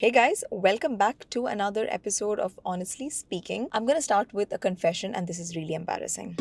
Hey guys, welcome back to another episode of Honestly Speaking. I'm gonna start with a confession, and this is really embarrassing.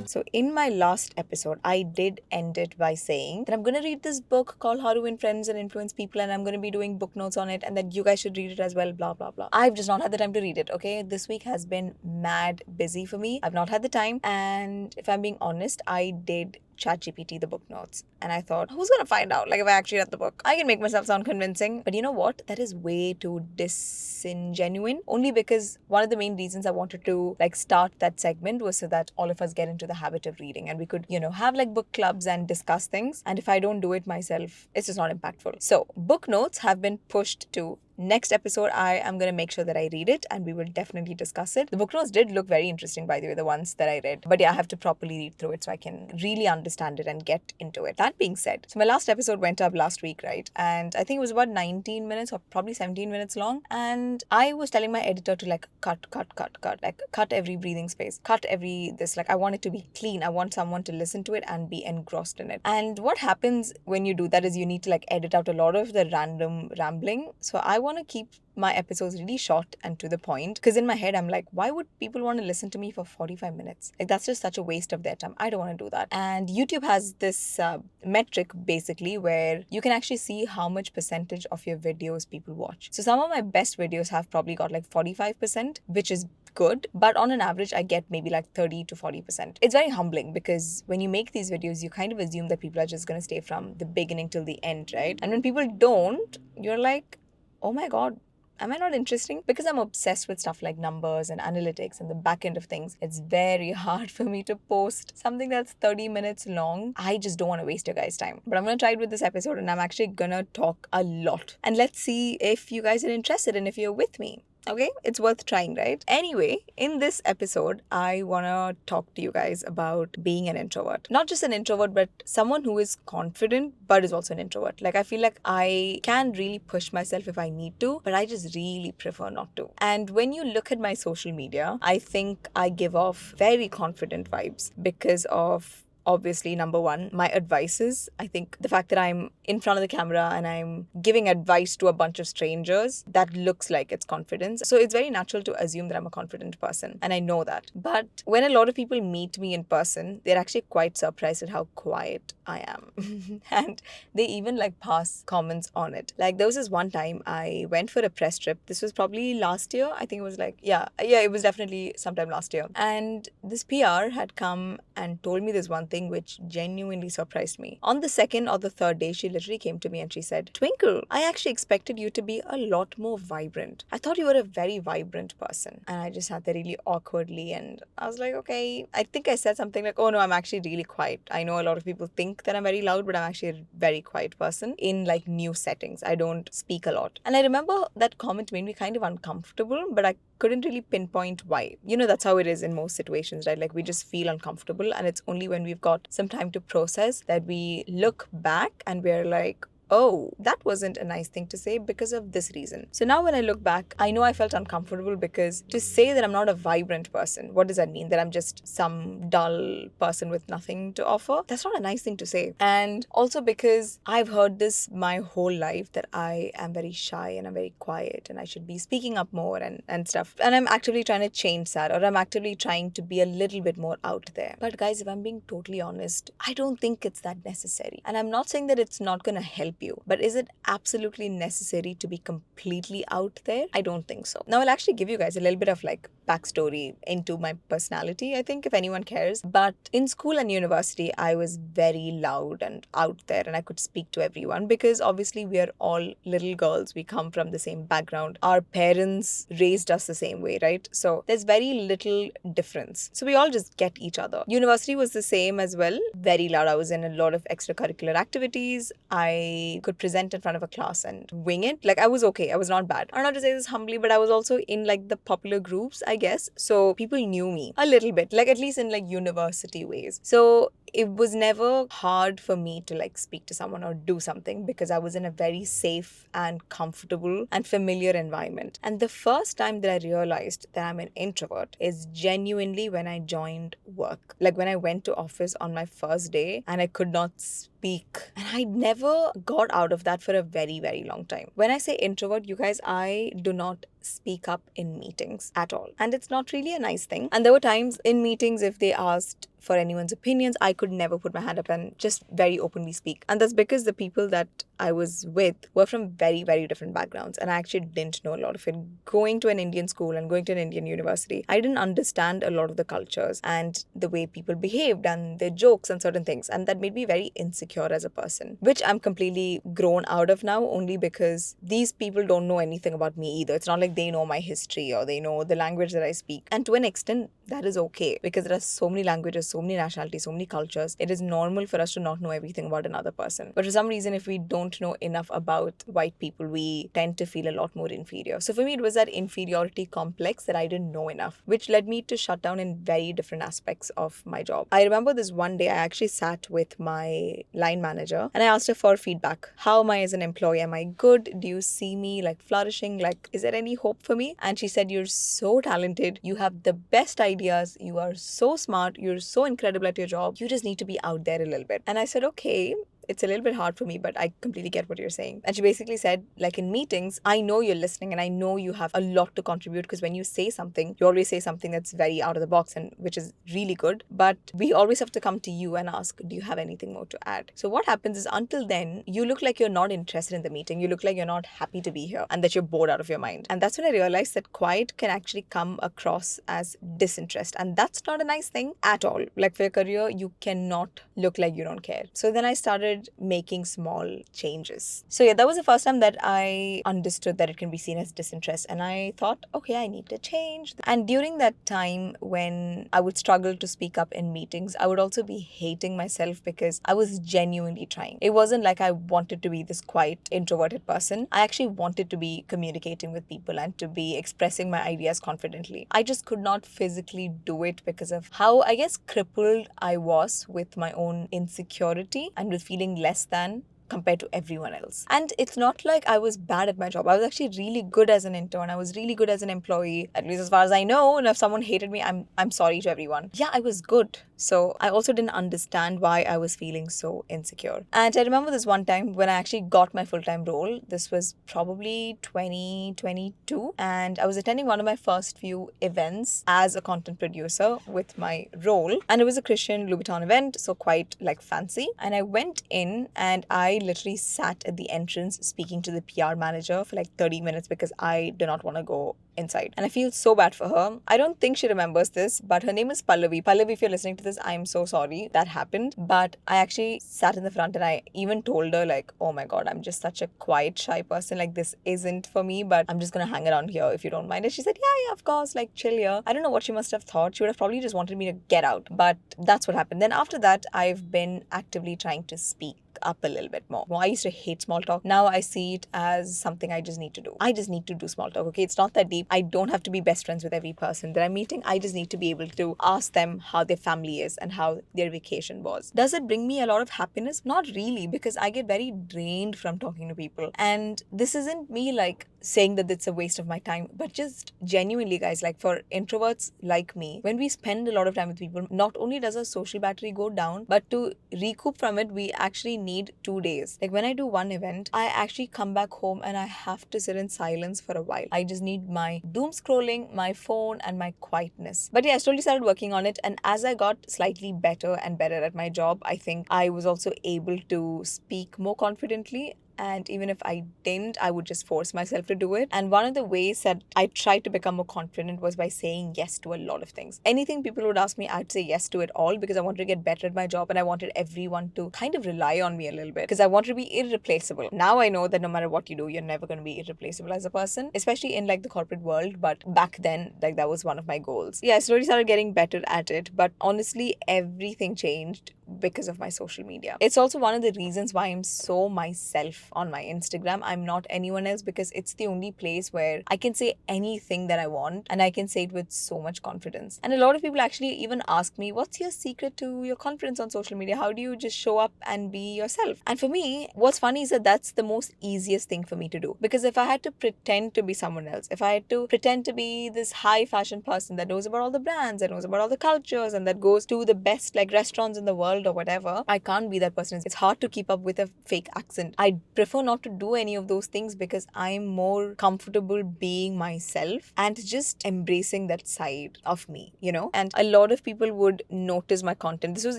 So, in my last episode, I did end it by saying that I'm gonna read this book called How to Win Friends and Influence People, and I'm gonna be doing book notes on it, and that you guys should read it as well, blah blah blah. I've just not had the time to read it, okay? This week has been mad busy for me. I've not had the time, and if I'm being honest, I did ChatGPT the book notes. And I thought, who's gonna find out? Like, if I actually read the book, I can make myself sound convincing. But you know what? That is way too disingenuine. Only because one of the main reasons I wanted to start that segment was so that all of us get into the habit of reading and we could, have like book clubs and discuss things. And if I don't do it myself, it's just not impactful. So, book notes have been pushed to next episode. I am going to make sure that I read it and we will definitely discuss it. The book notes did look very interesting, by the way, the ones that I read. But yeah, I have to properly read through it so I can really understand it and get into it. That being said, so my last episode went up last week, right? And I think it was about 19 minutes or probably 17 minutes long. And I was telling my editor to cut every breathing space, cut every this. I want it to be clean. I want someone to listen to it and be engrossed in it. And what happens when you do that is you need to edit out a lot of the random rambling. So I want to keep my episodes really short and to the point, because in my head I'm like, why would people want to listen to me for 45 minutes? That's just such a waste of their time. I don't want to do that. And YouTube has this metric basically where you can actually see how much percentage of your videos people watch. So some of my best videos have probably got 45%, which is good, but on an average I get maybe 30 to 40%. It's very humbling because when you make these videos you kind of assume that people are just going to stay from the beginning till the end, right? And when people don't, you're like, oh my god, am I not interesting? Because I'm obsessed with stuff like numbers and analytics and the back end of things, it's very hard for me to post something that's 30 minutes long. I just don't want to waste your guys' time. But I'm going to try it with this episode and I'm actually going to talk a lot. And let's see if you guys are interested and if you're with me. Okay, it's worth trying, right? Anyway, in this episode, I want to talk to you guys about being an introvert. Not just an introvert, but someone who is confident, but is also an introvert. I feel like I can really push myself if I need to, but I just really prefer not to. And when you look at my social media, I think I give off very confident vibes because of, obviously, number one, my advices. I think the fact that I'm in front of the camera and I'm giving advice to a bunch of strangers, that looks like it's confidence. So it's very natural to assume that I'm a confident person. And I know that. But when a lot of people meet me in person, they're actually quite surprised at how quiet I am. And they even pass comments on it. There was this one time I went for a press trip. This was probably last year. I think it was it was definitely sometime last year. And this PR had come and told me this one thing which genuinely surprised me. On the second or the third day, she literally came to me and she said, Twinkle, I actually expected you to be a lot more vibrant. I thought you were a very vibrant person. And I just sat there really awkwardly and I was like, okay. I think I said something like, oh no, I'm actually really quiet. I know a lot of people think that I'm very loud, but I'm actually a very quiet person in new settings. I don't speak a lot. And I remember that comment made me kind of uncomfortable, but I couldn't really pinpoint why. That's how it is in most situations, right? We just feel uncomfortable, and it's only when we've got some time to process that we look back and we're like, oh, that wasn't a nice thing to say because of this reason. So now when I look back, I know I felt uncomfortable because to say that I'm not a vibrant person, what does that mean? That I'm just some dull person with nothing to offer? That's not a nice thing to say. And also because I've heard this my whole life that I am very shy and I'm very quiet and I should be speaking up more and stuff. And I'm actively trying to change that, or I'm actively trying to be a little bit more out there. But guys, if I'm being totally honest, I don't think it's that necessary. And I'm not saying that it's not going to help you, but is it absolutely necessary to be completely out there? I don't think so. Now I'll actually give you guys a little bit of backstory into my personality, I think, if anyone cares. But in school and university, I was very loud and out there and I could speak to everyone because obviously we are all little girls. We come from the same background. Our parents raised us the same way, right? So there's very little difference. So we all just get each other. University was the same as well. Very loud. I was in a lot of extracurricular activities. I could present in front of a class and wing it. I was okay. I was not bad. I don't know how to say this humbly, but I was also in the popular groups, I guess. So people knew me a little bit, at least in university ways. So it was never hard for me to speak to someone or do something because I was in a very safe and comfortable and familiar environment. And the first time that I realized that I'm an introvert is genuinely when I joined work. When I went to office on my first day and I could not speak. And I never got out of that for a very, very long time. When I say introvert, you guys, I do not speak up in meetings at all. And it's not really a nice thing. And there were times in meetings, if they asked for anyone's opinions, I could never put my hand up and just very openly speak. And that's because the people that I was with were from very, very different backgrounds. And I actually didn't know a lot of it. Going to an Indian school and going to an Indian university, I didn't understand a lot of the cultures and the way people behaved and their jokes and certain things. And that made me very insecure as a person, which I'm completely grown out of now, only because these people don't know anything about me either. It's not like they know my history or they know the language that I speak. And to an extent, that is okay, because there are so many languages, so many nationalities, so many cultures. It is normal for us to not know everything about another person. But for some reason, if we don't know enough about white people, we tend to feel a lot more inferior. So for me, it was that inferiority complex that I didn't know enough, which led me to shut down in very different aspects of my job. I remember this one day, I actually sat with my line manager and I asked her for feedback. How am I as an employee? Am I good? Do you see me like flourishing? Like, is there any hope for me? And she said, you're so talented. You have the best ideas. You are so smart. You're so incredible at your job. You just need to be out there a little bit. And I said, okay, it's a little bit hard for me, but I completely get what you're saying. And she basically said, like in meetings, I know you're listening and I know you have a lot to contribute, because when you say something, you always say something that's very out of the box and which is really good. But we always have to come to you and ask, do you have anything more to add? So what happens is, until then, you look like you're not interested in the meeting. You look like you're not happy to be here and that you're bored out of your mind. And that's when I realized that quiet can actually come across as disinterest. And that's not a nice thing at all. Like for your career, you cannot look like you don't care. So then I started making small changes. So yeah, that was the first time that I understood that it can be seen as disinterest. And I thought, okay, I need to change. And during that time when I would struggle to speak up in meetings, I would also be hating myself because I was genuinely trying. It wasn't like I wanted to be this quiet, introverted person. I actually wanted to be communicating with people and to be expressing my ideas confidently. I just could not physically do it because of how, I guess, crippled I was with my own insecurity and with feeling less than compared to everyone else. And it's not like I was bad at my job. I was actually really good as an intern. I was really good as an employee, at least as far as I know. And if someone hated me, I'm sorry to everyone. Yeah, I was good. So I also didn't understand why I was feeling so insecure. And I remember this one time when I actually got my full-time role. This was probably 2022. And I was attending one of my first few events as a content producer with my role. And it was a Christian Louboutin event, so quite like fancy. And I went in and I literally sat at the entrance speaking to the PR manager for like 30 minutes because I did not want to go inside. And I feel so bad for her. I don't think she remembers this, but her name is Pallavi. Pallavi, if you're listening to this, I'm so sorry that happened. But I actually sat in the front and I even told her like, oh my God, I'm just such a quiet, shy person. Like this isn't for me, but I'm just going to hang around here if you don't mind. And she said, yeah, of course, like chill here. I don't know what she must have thought. She would have probably just wanted me to get out. But that's what happened. Then after that, I've been actively trying to speak up a little bit more. I used to hate small talk. Now I see it as something I just need to do. I just need to do small talk. Okay, it's not that deep. I don't have to be best friends with every person that I'm meeting. I just need to be able to ask them how their family is and how their vacation was. Does it bring me a lot of happiness? Not really, because I get very drained from talking to people. And this isn't me like saying that it's a waste of my time, but just genuinely, guys, like for introverts like me, when we spend a lot of time with people, not only does our social battery go down, but to recoup from it, we actually need 2 days. Like when I do one event, I actually come back home and I have to sit in silence for a while. I just need my doom scrolling, my phone, and my quietness. But yeah, I slowly started working on it. And as I got slightly better and better at my job, I think I was also able to speak more confidently. And even if I didn't, I would just force myself to do it. And one of the ways that I tried to become more confident was by saying yes to a lot of things. Anything people would ask me, I'd say yes to it all, because I wanted to get better at my job and I wanted everyone to kind of rely on me a little bit, because I wanted to be irreplaceable. Now I know that no matter what you do, you're never going to be irreplaceable as a person, especially in like the corporate world. But back then, like that was one of my goals. Yeah, I slowly started getting better at it. But honestly, everything changed because of my social media. It's also one of the reasons why I'm so myself on my Instagram. I'm not anyone else, because it's the only place where I can say anything that I want and I can say it with so much confidence. And a lot of people actually even ask me, what's your secret to your confidence on social media? How do you just show up and be yourself? And for me, what's funny is that that's the most easiest thing for me to do. Because if I had to pretend to be someone else, if I had to pretend to be this high fashion person that knows about all the brands, that knows about all the cultures, and that goes to the best like restaurants in the world world or whatever, I can't be that person. It's hard to keep up with a fake accent. I prefer not to do any of those things because I'm more comfortable being myself and just embracing that side of me, you know? And a lot of people would notice my content. This was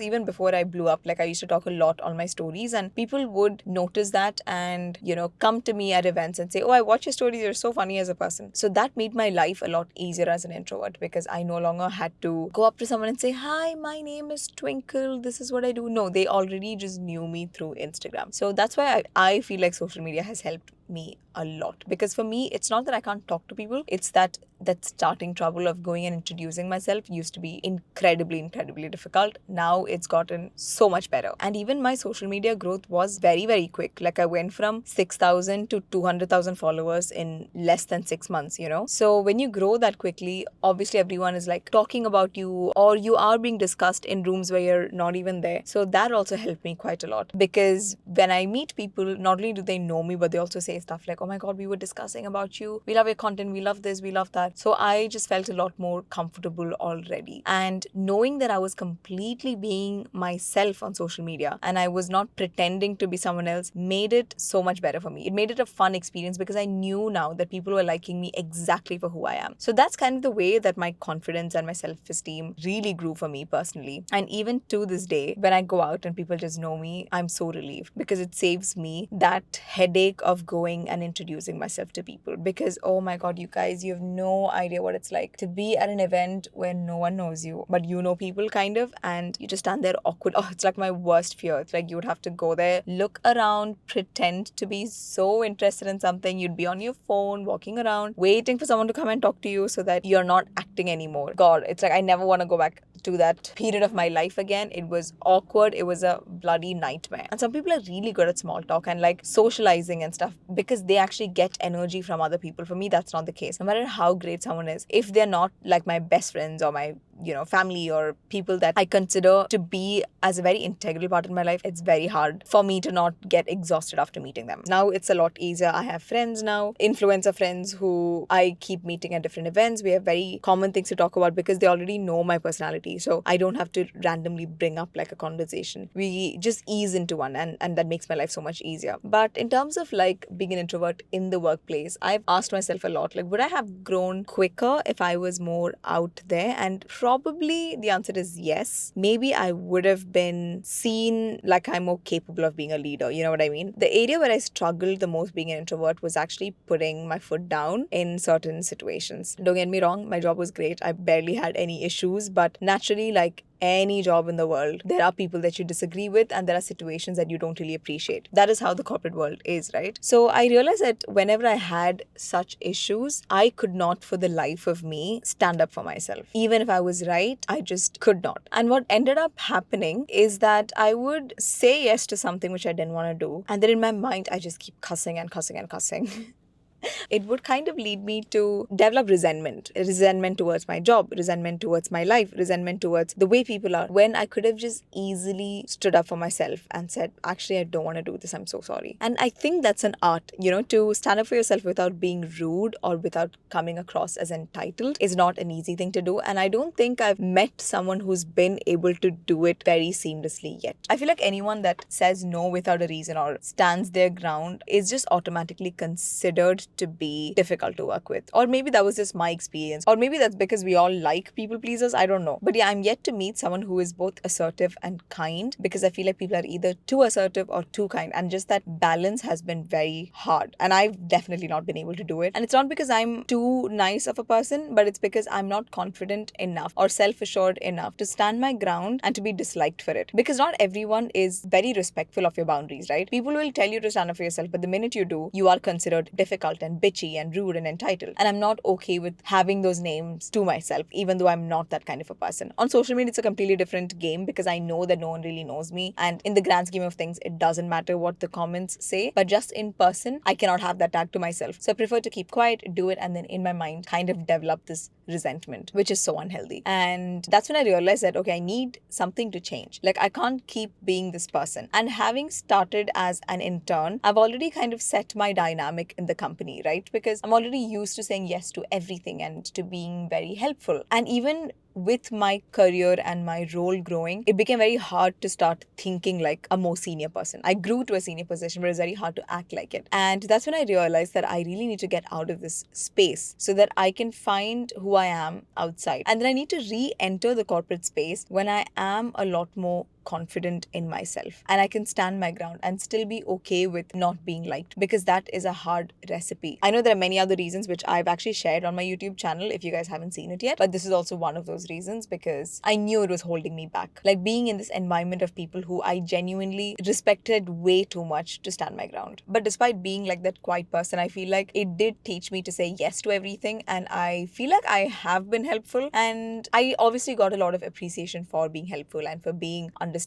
even before I blew up. Like, I used to talk a lot on my stories, and people would notice that and, you know, come to me at events and say, oh, I watch your stories, you're so funny as a person. So that made my life a lot easier as an introvert because I no longer had to go up to someone and say, hi, my name is Twinkle, this is what I do. No, they already just knew me through Instagram. So that's why I feel like social media has helped me a lot, because for me it's not that I can't talk to people, it's that starting trouble of going and introducing myself used to be incredibly difficult. Now it's gotten so much better, and even my social media growth was very quick. Like, I went from 6,000 to 200,000 followers in less than 6 months, you know. So when you grow that quickly, obviously everyone is like talking about you, or you are being discussed in rooms where you're not even there. So that also helped me quite a lot, because when I meet people, not only do they know me, but they also say stuff like, oh my god, we were discussing about you, we love your content, we love this, we love that. So I just felt a lot more comfortable already, and knowing that I was completely being myself on social media and I was not pretending to be someone else made it so much better for me. It made it a fun experience because I knew now that people were liking me exactly for who I am. So that's kind of the way that my confidence and my self-esteem really grew for me personally. And even to this day, when I go out and people just know me, I'm so relieved, because it saves me that headache of going and introducing myself to people. Because oh my god, you guys, you have no idea what it's like to be at an event where no one knows you, but you know people kind of, and you just stand there awkward. Oh, it's like my worst fear. It's like you would have to go there, look around, pretend to be so interested in something. You'd be on your phone, walking around, waiting for someone to come and talk to you so that you're not acting anymore. God, it's like I never want to go back to that period of my life again. It was awkward. It was a bloody nightmare. And some people are really good at small talk and like socializing and stuff because they actually get energy from other people. For me, that's not the case. No matter how great someone is, if they're not like my best friends or my family or people that I consider to be as a very integral part of my life, it's very hard for me to not get exhausted after meeting them. Now it's a lot easier. I have friends now, influencer friends who I keep meeting at different events. We have very common things to talk about because they already know my personality. So I don't have to randomly bring up like a conversation. We just ease into one, and that makes my life so much easier. But in terms of like being an introvert in the workplace, I've asked myself a lot, like, would I have grown quicker if I was more out there? And probably the answer is yes. Maybe I would have been seen like I'm more capable of being a leader. You know what I mean? The area where I struggled the most being an introvert was actually putting my foot down in certain situations. Don't get me wrong, my job was great. I barely had any issues, but naturally, like any job in the world, there are people that you disagree with and there are situations that you don't really appreciate. That is how the corporate world is, right? So I realized that whenever I had such issues, I could not for the life of me stand up for myself. Even if I was right, I just could not. And what ended up happening is that I would say yes to something which I didn't want to do, and then in my mind I just keep cussing and cussing and cussing. It would kind of lead me to develop resentment towards my job, resentment towards my life, resentment towards the way people are, when I could have just easily stood up for myself and said, actually, I don't want to do this, I'm so sorry. And I think that's an art, to stand up for yourself without being rude or without coming across as entitled is not an easy thing to do. And I don't think I've met someone who's been able to do it very seamlessly yet. I feel like anyone that says no without a reason or stands their ground is just automatically considered to be difficult to work with. Or maybe that was just my experience. Or maybe that's because we all like people pleasers. I don't know. But yeah, I'm yet to meet someone who is both assertive and kind, because I feel like people are either too assertive or too kind. And just that balance has been very hard. And I've definitely not been able to do it. And it's not because I'm too nice of a person, but it's because I'm not confident enough or self-assured enough to stand my ground and to be disliked for it. Because not everyone is very respectful of your boundaries, right? People will tell you to stand up for yourself, but the minute you do, you are considered difficult and bitchy and rude and entitled. And I'm not okay with having those names to myself, even though I'm not that kind of a person. On social media, it's a completely different game because I know that no one really knows me. And in the grand scheme of things, it doesn't matter what the comments say. But just in person, I cannot have that tag to myself. So I prefer to keep quiet, do it, and then in my mind, kind of develop this resentment, which is so unhealthy. And that's when I realized that, okay, I need something to change. Like, I can't keep being this person. And having started as an intern, I've already kind of set my dynamic in the company, right? Because I'm already used to saying yes to everything and to being very helpful. And even with my career and my role growing, it became very hard to start thinking like a more senior person. I grew to a senior position, but it's very hard to act like it. And that's when I realized that I really need to get out of this space so that I can find who I am outside. And then I need to re-enter the corporate space when I am a lot more confident in myself and I can stand my ground and still be okay with not being liked, because that is a hard recipe. I know there are many other reasons which I've actually shared on my YouTube channel if you guys haven't seen it yet, but this is also one of those reasons because I knew it was holding me back. Like being in this environment of people who I genuinely respected way too much to stand my ground. But despite being like that quiet person, I feel like it did teach me to say yes to everything, and I feel like I have been helpful, and I obviously got a lot of appreciation for being helpful and for being understanding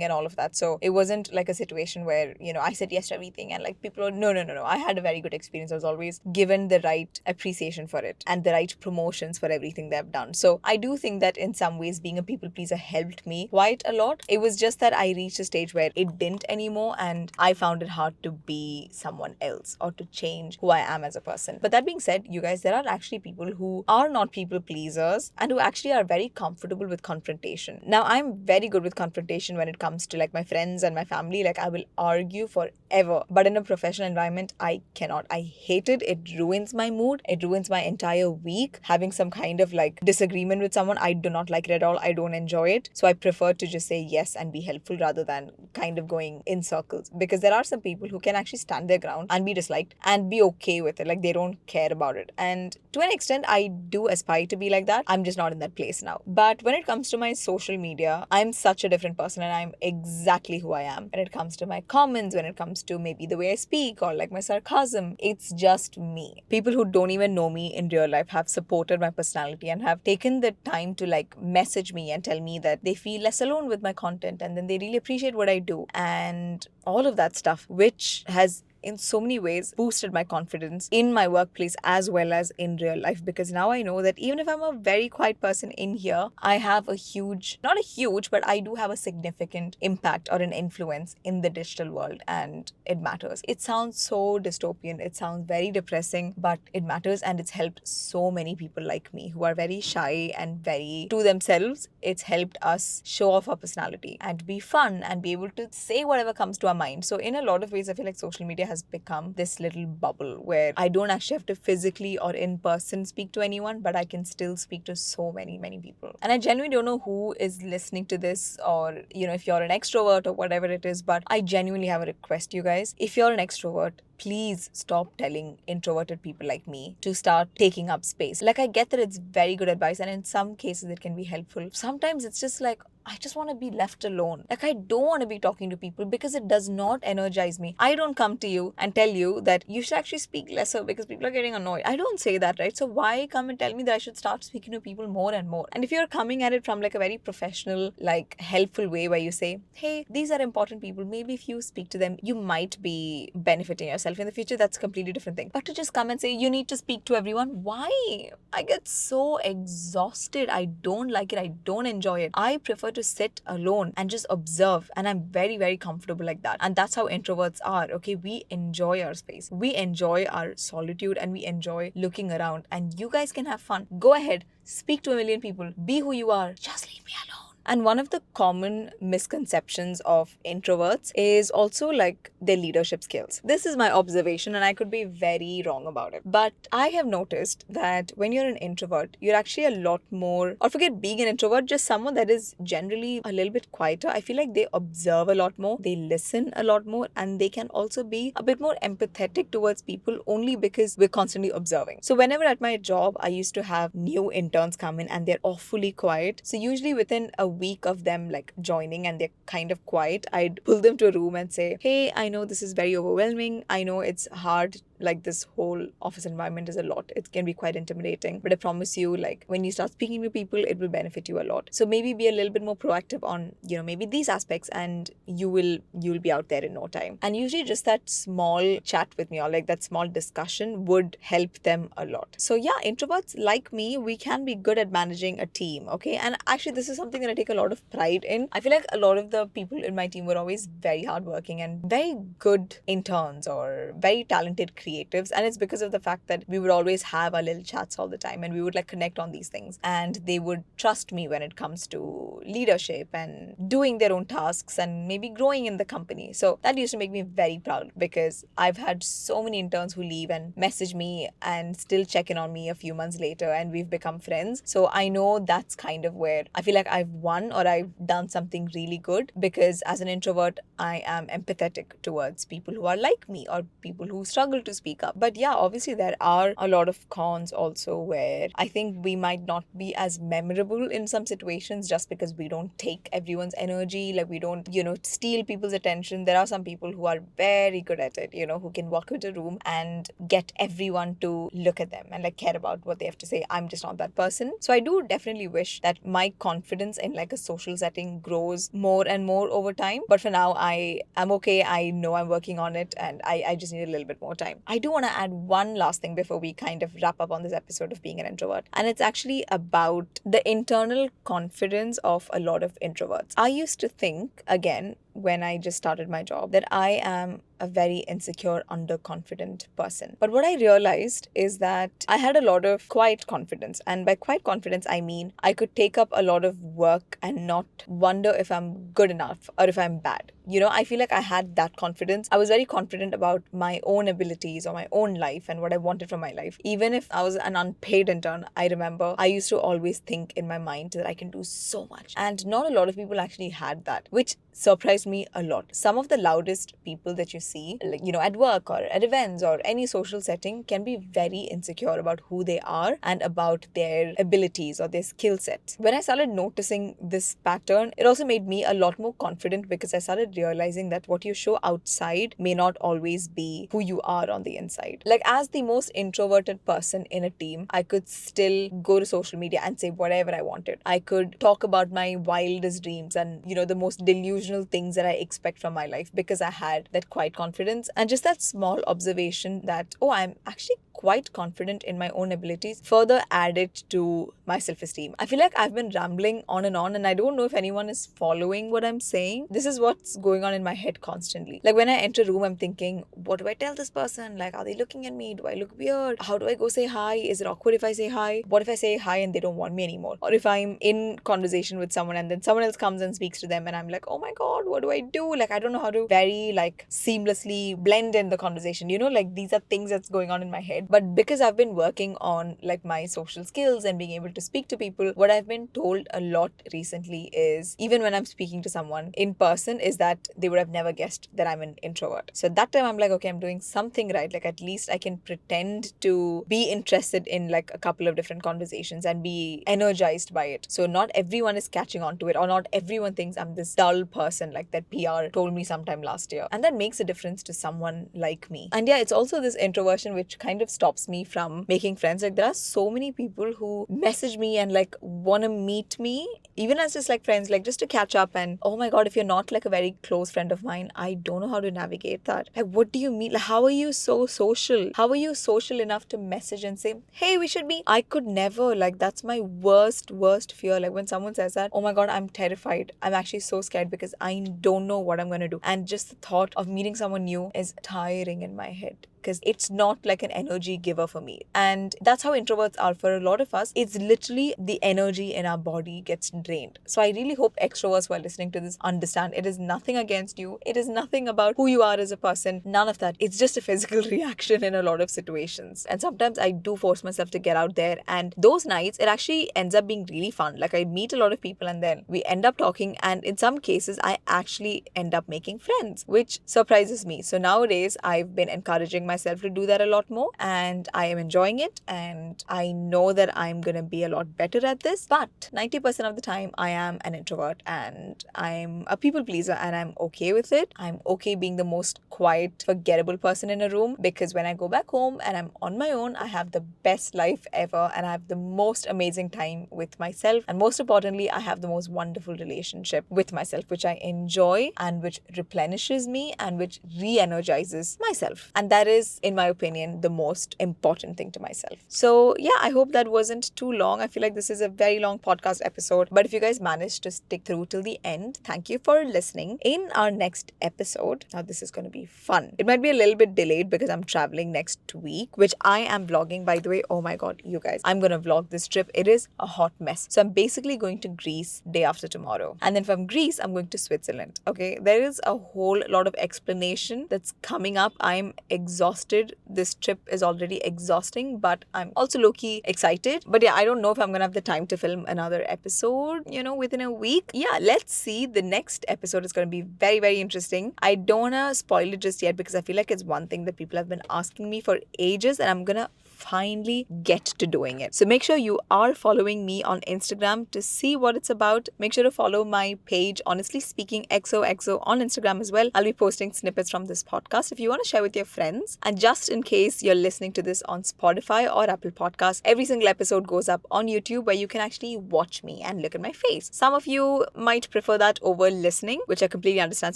and all of that. So it wasn't like a situation where, I said yes to everything and like people were, no. I had a very good experience. I was always given the right appreciation for it and the right promotions for everything they've done. So I do think that in some ways being a people pleaser helped me quite a lot. It was just that I reached a stage where it didn't anymore, and I found it hard to be someone else or to change who I am as a person. But that being said, you guys, there are actually people who are not people pleasers and who actually are very comfortable with confrontation. Now, I'm very good with confrontation when it comes to like my friends and my family. Like I will argue forever, but in a professional environment I cannot. I hate it. It ruins my mood. It ruins my entire week. Having some kind of like disagreement with someone, I do not like it at all. I don't enjoy it. So I prefer to just say yes and be helpful rather than kind of going in circles, because there are some people who can actually stand their ground and be disliked and be okay with it. Like they don't care about it, and to an extent I do aspire to be like that. I'm just not in that place now. But when it comes to my social media, I'm such a different person and I'm exactly who I am. When it comes to my comments, when it comes to maybe the way I speak or like my sarcasm, it's just me. People who don't even know me in real life have supported my personality and have taken the time to like message me and tell me that they feel less alone with my content, and then they really appreciate what I do and all of that stuff, which has in so many ways boosted my confidence in my workplace as well as in real life, because now I know that even if I'm a very quiet person in here, I have but I do have a significant impact or an influence in the digital world, and it matters. It sounds so dystopian, it sounds very depressing, but it matters, and it's helped so many people like me who are very shy and very to themselves. It's helped us show off our personality and be fun and be able to say whatever comes to our mind. So in a lot of ways, I feel like social media has become this little bubble where I don't actually have to physically or in person speak to anyone, but I can still speak to so many people. And I genuinely don't know who is listening to this, or if you're an extrovert or whatever it is, but I genuinely have a request, you guys. If you're an extrovert, please stop telling introverted people like me to start taking up space. Like I get that it's very good advice, and in some cases it can be helpful. Sometimes it's just like, I just want to be left alone. Like I don't want to be talking to people because it does not energize me. I don't come to you and tell you that you should actually speak lesser because people are getting annoyed. I don't say that, right? So why come and tell me that I should start speaking to people more and more? And if you're coming at it from like a very professional, like helpful way where you say, hey, these are important people, maybe if you speak to them, you might be benefiting yourself in the future, that's a completely different thing. But to just come and say you need to speak to everyone, why? I get so exhausted. I don't like it. I don't enjoy it. I prefer to sit alone and just observe, and I'm very comfortable like that. And that's how introverts are. Okay, we enjoy our space, we enjoy our solitude, and we enjoy looking around. And you guys can have fun. Go ahead, speak to a million people, be who you are, just leave me alone. And one of the common misconceptions of introverts is also like their leadership skills. This is my observation, and I could be very wrong about it. But I have noticed that when you're an introvert, you're actually a lot more, or forget being an introvert, just someone that is generally a little bit quieter. I feel like they observe a lot more, they listen a lot more, and they can also be a bit more empathetic towards people only because we're constantly observing. So whenever at my job, I used to have new interns come in and they're awfully quiet. So usually within a week of them like joining and they're kind of quiet, I'd pull them to a room and say, hey, I know this is very overwhelming. I know it's hard. Like this whole office environment is a lot. It can be quite intimidating, but I promise you, like when you start speaking to people, it will benefit you a lot. So maybe be a little bit more proactive on, maybe these aspects, and you'll be out there in no time. And usually just that small chat with me or like that small discussion would help them a lot. So yeah, introverts like me, we can be good at managing a team. Okay. And actually this is something that I take a lot of pride in. I feel like a lot of the people in my team were always very hardworking and very good interns or very talented creators. creatives, and it's because of the fact that we would always have our little chats all the time, and we would like connect on these things, and they would trust me when it comes to leadership and doing their own tasks and maybe growing in the company. So that used to make me very proud, because I've had so many interns who leave and message me and still check in on me a few months later, and we've become friends. So I know that's kind of where I feel like I've won, or I've done something really good, because as an introvert, I am empathetic towards people who are like me or people who struggle to speak up. But yeah, obviously there are a lot of cons also, where I think we might not be as memorable in some situations just because we don't take everyone's energy, like we don't, steal people's attention. There are some people who are very good at it, who can walk into a room and get everyone to look at them and like care about what they have to say. I'm just not that person. So I do definitely wish that my confidence in like a social setting grows more and more over time. But for now, I am okay. I know I'm working on it, and I just need a little bit more time. I do want to add one last thing before we kind of wrap up on this episode of being an introvert. And it's actually about the internal confidence of a lot of introverts. I used to think, again, when I just started my job, that I am a very insecure, underconfident person. But what I realized is that I had a lot of quiet confidence. And by quiet confidence, I mean I could take up a lot of work and not wonder if I'm good enough or if I'm bad. I feel like I had that confidence. I was very confident about my own abilities or my own life and what I wanted from my life. Even if I was an unpaid intern, I remember I used to always think in my mind that I can do so much. And not a lot of people actually had that, which surprised me a lot. Some of the loudest people that you see, like, at work or at events or any social setting, can be very insecure about who they are and about their abilities or their skill sets. When I started noticing this pattern, it also made me a lot more confident, because I started realizing that what you show outside may not always be who you are on the inside. Like, as the most introverted person in a team, I could still go to social media and say whatever I wanted. I could talk about my wildest dreams and, the most delusional things that I expect from my life, because I had that quiet confidence. And just that small observation that, oh, I'm actually quite confident in my own abilities, further added to my self-esteem. I feel like I've been rambling on, and I don't know if anyone is following what I'm saying. This is what's going on in my head constantly. Like, when I enter a room, I'm thinking, what do I tell this person? Like, are they looking at me? Do I look weird? How do I go say hi? Is it awkward if I say hi? What if I say hi and they don't want me anymore? Or if I'm in conversation with someone and then someone else comes and speaks to them, and I'm like, oh my god, what do I do? Like, I don't know how to very like seamlessly blend in the conversation. Like, these are things that's going on in my head. But because I've been working on like my social skills and being able to speak to people, what I've been told a lot recently is, even when I'm speaking to someone in person, is that they would have never guessed that I'm an introvert. So at that time, I'm like, okay, I'm doing something right. Like, at least I can pretend to be interested in like a couple of different conversations and be energized by it. So not everyone is catching on to it, or not everyone thinks I'm this dull person like that PR told me sometime last year. And that makes a difference to someone like me. And yeah, it's also this introversion which kind of stops me from making friends. Like, there are so many people who message me and like want to meet me, even as just like friends, like just to catch up. And oh my god, if you're not like a very close friend of mine, I don't know how to navigate that. Like, what do you mean? Like, how are you so social? How are you social enough to message and say, hey, we should be? I could never. Like, that's my worst fear. Like, when someone says that, oh my god, I'm terrified. I'm actually so scared, because I don't know what I'm gonna do. And just the thought of meeting someone new is tiring in my head, because it's not like an energy giver for me. And that's how introverts are for a lot of us. It's literally the energy in our body gets drained. So I really hope extroverts who are listening to this understand it is nothing against you. It is nothing about who you are as a person. None of that. It's just a physical reaction in a lot of situations. And sometimes I do force myself to get out there. And those nights, it actually ends up being really fun. Like, I meet a lot of people and then we end up talking. And in some cases, I actually end up making friends, which surprises me. So nowadays, I've been encouraging myself to do that a lot more, and I am enjoying it, and I know that I'm gonna be a lot better at this. But 90% of the time, I am an introvert, and I'm a people pleaser, and I'm okay with it. I'm okay being the most quiet, forgettable person in a room, because when I go back home and I'm on my own, I have the best life ever, and I have the most amazing time with myself, and most importantly, I have the most wonderful relationship with myself, which I enjoy and which replenishes me and which re-energizes myself. And that is is, in my opinion, the most important thing to myself. So yeah, I hope that wasn't too long. I feel like this is a very long podcast episode, but if you guys managed to stick through till the end, thank you for listening. In our next episode, now this is going to be fun. It might be a little bit delayed because I'm traveling next week, which I am vlogging, by the way. Oh my god, you guys, I'm going to vlog this trip. It is a hot mess. So I'm basically going to Greece day after tomorrow, and then from Greece I'm going to Switzerland. Okay, there is a whole lot of explanation that's coming up. I'm exhausted. This trip is already exhausting, but I'm also low-key excited. But yeah, I don't know if I'm gonna have the time to film another episode, within a week. Yeah, let's see. The next episode is gonna be very, very interesting. I don't wanna spoil it just yet because I feel like it's one thing that people have been asking me for ages, and I'm gonna finally get to doing it. So make sure you are following me on Instagram to see what it's about. Make sure to follow my page, Honestly Speaking XOXO, on Instagram as well. I'll be posting snippets from this podcast if you want to share with your friends. And just in case you're listening to this on Spotify or Apple Podcasts, every single episode goes up on YouTube where you can actually watch me and look at my face. Some of you might prefer that over listening, which I completely understand.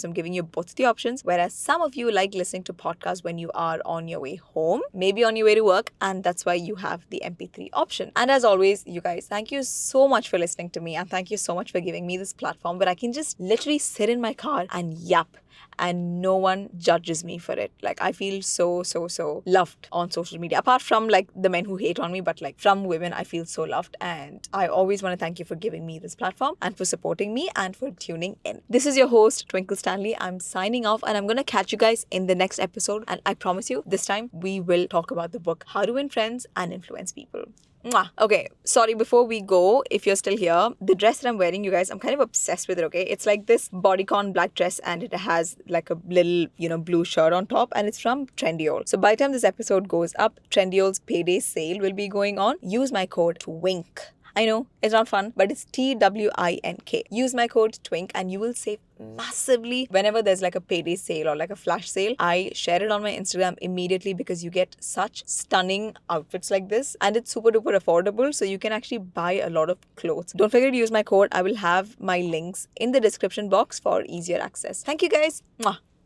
So I'm giving you both the options. Whereas some of you like listening to podcasts when you are on your way home, maybe on your way to work, and that's why you have the MP3 option. And as always, you guys, thank you so much for listening to me, and thank you so much for giving me this platform where I can just literally sit in my car and yap, and no one judges me for it. Like, I feel so loved on social media, apart from like the men who hate on me, but like from women, I feel so loved. And I always want to thank you for giving me this platform and for supporting me and for tuning in. This is your host, Twinkle Stanley. I'm signing off, and I'm gonna catch you guys in the next episode, and I promise you this time we will talk about the book How to Win Friends and Influence People. Mwah. Okay, sorry, before we go, if you're still here, the dress that I'm wearing, you guys, I'm kind of obsessed with it, okay? It's like this bodycon black dress, and it has like a little, blue shirt on top, and it's from Trendyol. So by the time this episode goes up, Trendyol's payday sale will be going on. Use my code TWINK. I know, it's not fun, but it's TWINK. Use my code TWINK and you will save massively whenever there's like a payday sale or like a flash sale. I share it on my Instagram immediately because you get such stunning outfits like this, and it's super duper affordable, so you can actually buy a lot of clothes. Don't forget to use my code. I will have my links in the description box for easier access. Thank you guys. Mwah.